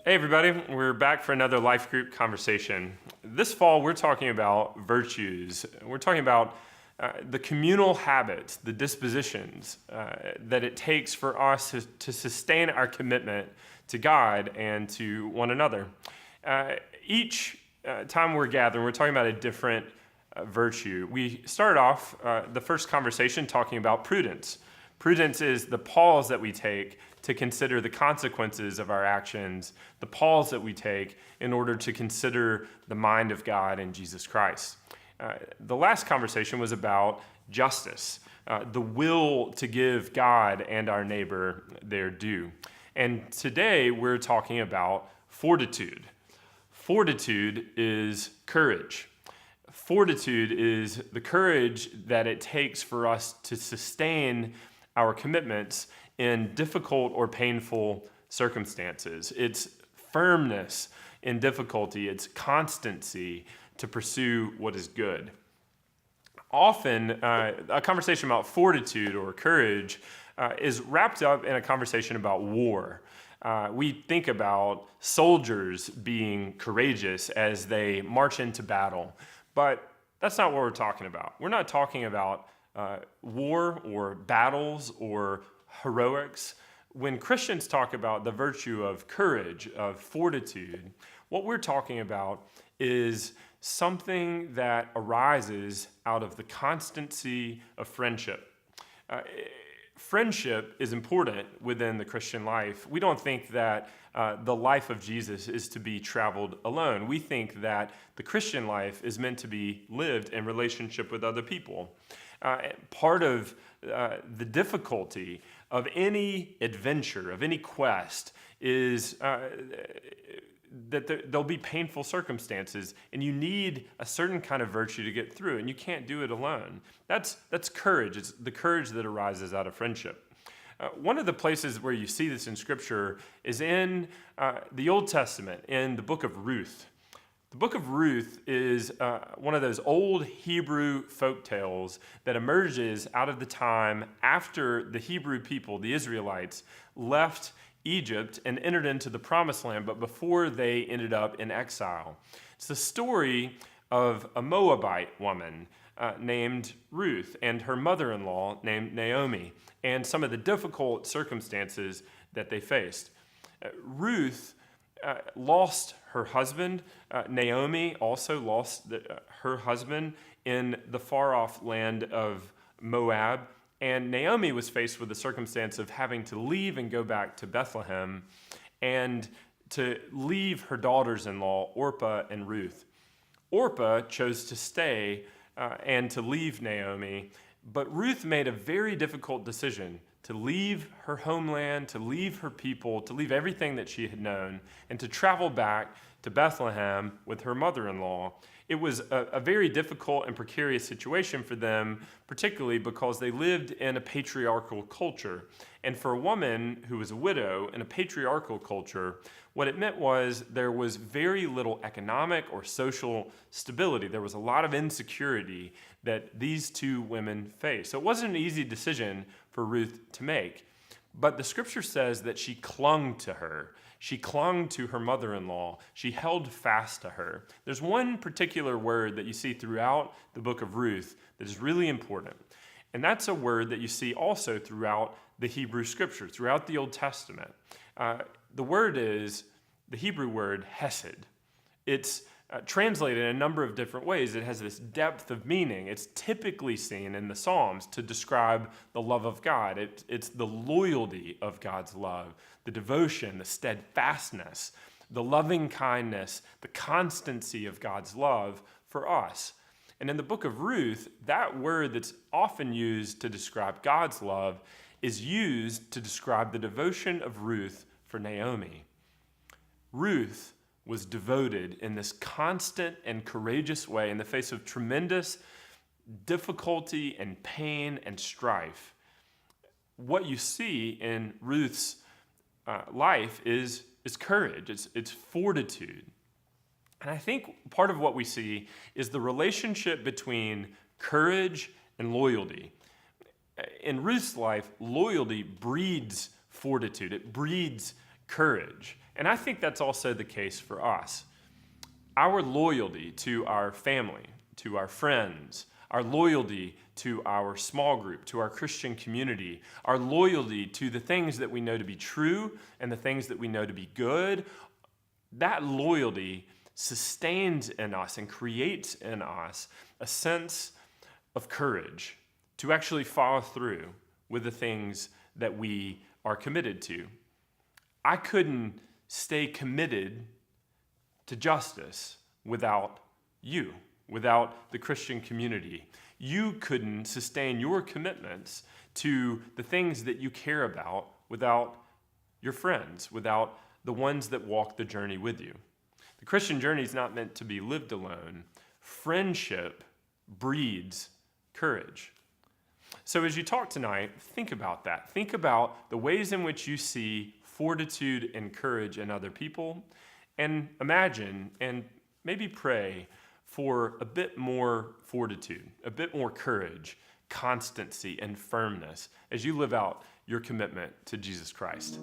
Hey everybody, we're back for another life group conversation. This fall we're talking about virtues. We're talking about the communal habits, the dispositions that it takes for us to sustain our commitment to God and to one another. Each time we're gathering, we're talking about a different virtue. We started off the first conversation talking about prudence. Prudence is the pause that we take to consider the consequences of our actions, the pause that we take in order to consider the mind of God and Jesus Christ. The last conversation was about justice, the will to give God and our neighbor their due. And today we're talking about fortitude. Fortitude is courage. Fortitude is the courage that it takes for us to sustain our commitments in difficult or painful circumstances. It's firmness in difficulty. It's constancy to pursue what is good. Often, a conversation about fortitude or courage is wrapped up in a conversation about war. We think about soldiers being courageous as they march into battle, but that's not what we're talking about. We're not talking about war or battles or heroics. When Christians talk about the virtue of courage, of fortitude, what we're talking about is something that arises out of the constancy of friendship. Friendship is important within the Christian life. We don't think that the life of Jesus is to be traveled alone. We think that the Christian life is meant to be lived in relationship with other people. Part of the difficulty of any adventure, of any quest, is that there'll be painful circumstances, and you need a certain kind of virtue to get through, and you can't do it alone. That's courage. It's the courage that arises out of friendship. One of the places where you see this in Scripture is in the Old Testament, in the book of Ruth. The book of Ruth is one of those old Hebrew folk tales that emerges out of the time after the Hebrew people, the Israelites, left Egypt and entered into the Promised Land, but before they ended up in exile. It's the story of a Moabite woman named Ruth and her mother-in-law named Naomi, and some of the difficult circumstances that they faced. Ruth lost her husband. Naomi also lost her husband in the far-off land of Moab. And Naomi was faced with the circumstance of having to leave and go back to Bethlehem and to leave her daughters-in-law, Orpah and Ruth. Orpah chose to stay and to leave Naomi, but Ruth made a very difficult decision to leave her homeland, to leave her people, to leave everything that she had known, and to travel back to Bethlehem with her mother-in-law. It was a very difficult and precarious situation for them, particularly because they lived in a patriarchal culture. And for a woman who was a widow in a patriarchal culture, what it meant was there was very little economic or social stability. There was a lot of insecurity that these two women faced. So it wasn't an easy decision for Ruth to make. But the scripture says that she clung to her. She clung to her mother-in-law. She held fast to her. There's one particular word that you see throughout the book of Ruth that is really important. And that's a word that you see also throughout the Hebrew scripture, throughout the Old Testament. The word is the Hebrew word hesed. It's translated in a number of different ways. It has this depth of meaning. It's typically seen in the Psalms to describe the love of God. It's the loyalty of God's love, the devotion, the steadfastness, the loving kindness, the constancy of God's love for us. And in the book of Ruth, that word that's often used to describe God's love is used to describe the devotion of Ruth for Naomi. Ruth was devoted in this constant and courageous way in the face of tremendous difficulty and pain and strife. What you see in Ruth's life is courage, it's fortitude. And I think part of what we see is the relationship between courage and loyalty. In Ruth's life, loyalty breeds fortitude. It breeds courage. And I think that's also the case for us. Our loyalty to our family, to our friends, our loyalty to our small group, to our Christian community, our loyalty to the things that we know to be true and the things that we know to be good, that loyalty sustains in us and creates in us a sense of courage to actually follow through with the things that we are committed to. I couldn't stay committed to justice without you, without the Christian community. You couldn't sustain your commitments to the things that you care about without your friends, without the ones that walk the journey with you. The Christian journey is not meant to be lived alone. Friendship breeds courage. So as you talk tonight, think about that. Think about the ways in which you see fortitude and courage in other people, and imagine and maybe pray for a bit more fortitude, a bit more courage, constancy, and firmness as you live out your commitment to Jesus Christ.